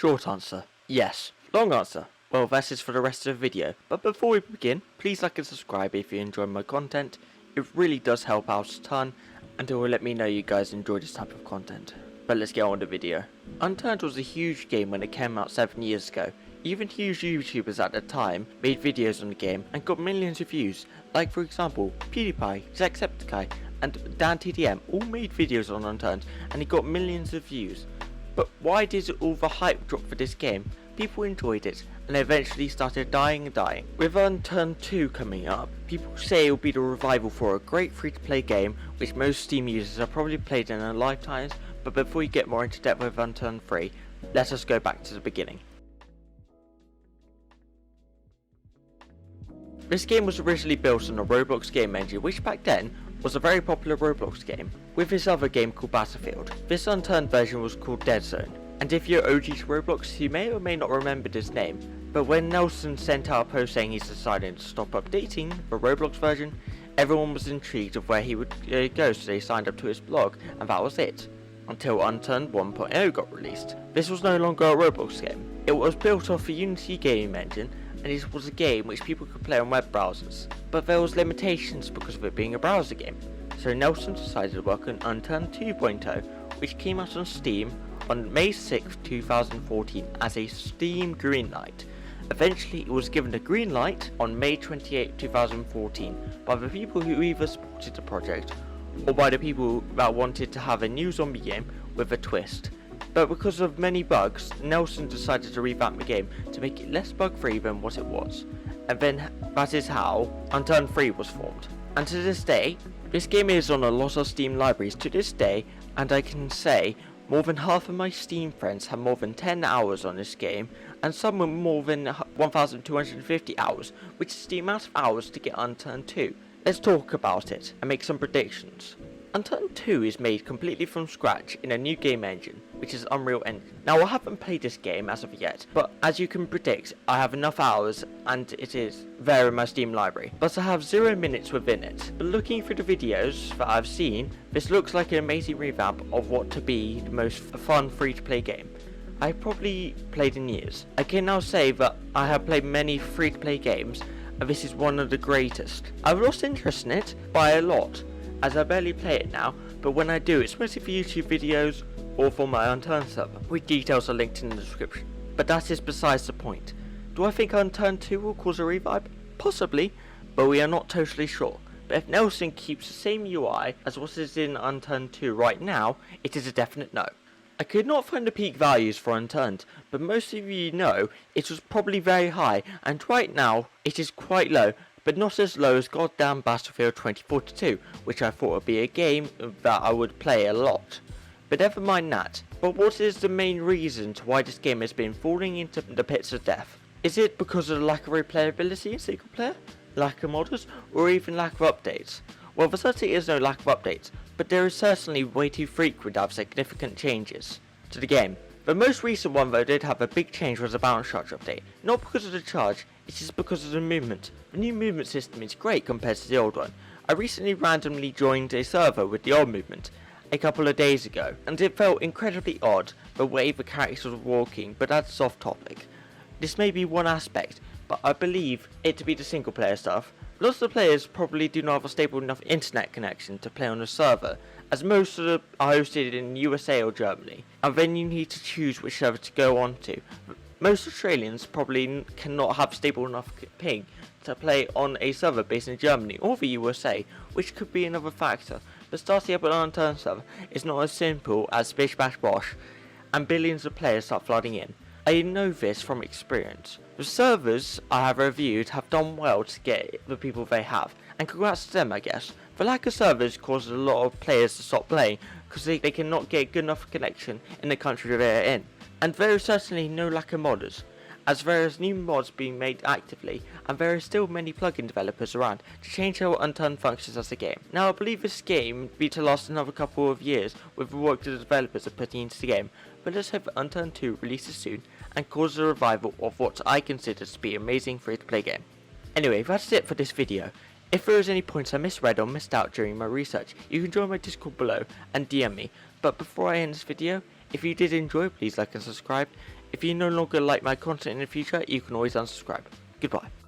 Short answer, yes. Long answer, well, that is for the rest of the video. But before we begin, please like and subscribe if you enjoy my content. It really does help out a ton, and it will let me know you guys enjoy this type of content. But let's get on with the video. Unturned was a huge game when it came out 7 years ago. Even huge YouTubers at the time made videos on the game and got millions of views, like for example PewDiePie, Jacksepticeye and DanTDM all made videos on Unturned and it got millions of views. But why did all the hype drop for this game? People enjoyed it and eventually started dying. With Unturned 2 coming up, people say it will be the revival for a great free-to-play game which most Steam users have probably played in their lifetimes. But before we get more into depth with Unturned 3, let us go back to the beginning. This game was originally built on a Roblox game engine, which back then was a very popular Roblox game, with this other game called Battlefield. This Unturned version was called Dead Zone, and if you're OG to Roblox, you may or may not remember this name, but when Nelson sent out a post saying he's decided to stop updating the Roblox version, everyone was intrigued of where he would go, so they signed up to his blog, and that was it. Until Unturned 1.0 got released. This was no longer a Roblox game. It was built off a Unity game engine, and it was a game which people could play on web browsers, but there was limitations because of it being a browser game. So Nelson decided to work on Unturned 2.0, which came out on Steam on May 6, 2014 as a Steam greenlight. Eventually it was given a green light on May 28, 2014 by the people who either supported the project or by the people that wanted to have a new zombie game with a twist. But because of many bugs, Nelson decided to revamp the game to make it less bug-free than what it was. And then that is how Unturned 3 was formed. And to this day, this game is on a lot of Steam libraries to this day, and I can say more than half of my Steam friends have more than 10 hours on this game, and some with more than 1,250 hours, which is the amount of hours to get Unturned 2. Let's talk about it and make some predictions. Unturned 2 is made completely from scratch in a new game engine, which is Unreal Engine. Now I haven't played this game as of yet, but as you can predict, I have enough hours and it is there in my Steam library. But I have 0 minutes within it. But looking through the videos that I've seen, this looks like an amazing revamp of what to be the most fun free-to-play game I've probably played in years. I can now say that I have played many free-to-play games, and this is one of the greatest. I've lost interest in it by a lot, as I barely play it now, but when I do, it's mostly for YouTube videos or for my Unturned server, which details are linked in the description. But that is besides the point. Do I think Unturned 2 will cause a revive? Possibly, but we are not totally sure. But if Nelson keeps the same UI as what is in Unturned 2 right now, it is a definite no. I could not find the peak values for Unturned, but most of you know it was probably very high, and right now it is quite low, but not as low as goddamn Battlefield 2042, which I thought would be a game that I would play a lot. But never mind that. But what is the main reason to why this game has been falling into the pits of death? Is it because of the lack of replayability in single player, lack of modders, or even lack of updates? Well, there certainly is no lack of updates, but there is certainly way too frequent to have significant changes to the game. The most recent one that did have a big change was the bounce charge update, not because of the charge, it is because of the movement. The new movement system is great compared to the old one. I recently randomly joined a server with the old movement a couple of days ago, and it felt incredibly odd the way the characters were walking, but that's off topic. This may be one aspect, but I believe it to be the single player stuff. Lots of players probably do not have a stable enough internet connection to play on a server, as most of them are hosted in USA or Germany, and then you need to choose which server to go on to. Most Australians probably cannot have stable enough ping to play on a server based in Germany or the USA, which could be another factor. But starting up an Unturned server is not as simple as bish bash bosh, and billions of players start flooding in. I know this from experience. The servers I have reviewed have done well to get the people they have, and congrats to them I guess. The lack of servers causes a lot of players to stop playing because they cannot get good enough connection in the country they are in. And there is certainly no lack of modders, as there is new mods being made actively, and there are still many plugin developers around to change how Unturned functions as a game. Now I believe this game will be to last another couple of years with the work the developers are putting into the game, but let's hope that Unturned 2 releases soon and causes a revival of what I consider to be an amazing free-to-play game. Anyway, that's it for this video. If there is any points I misread or missed out during my research, you can join my Discord below and DM me. But before I end this video, if you did enjoy, please like and subscribe. If you no longer like my content in the future, you can always unsubscribe. Goodbye.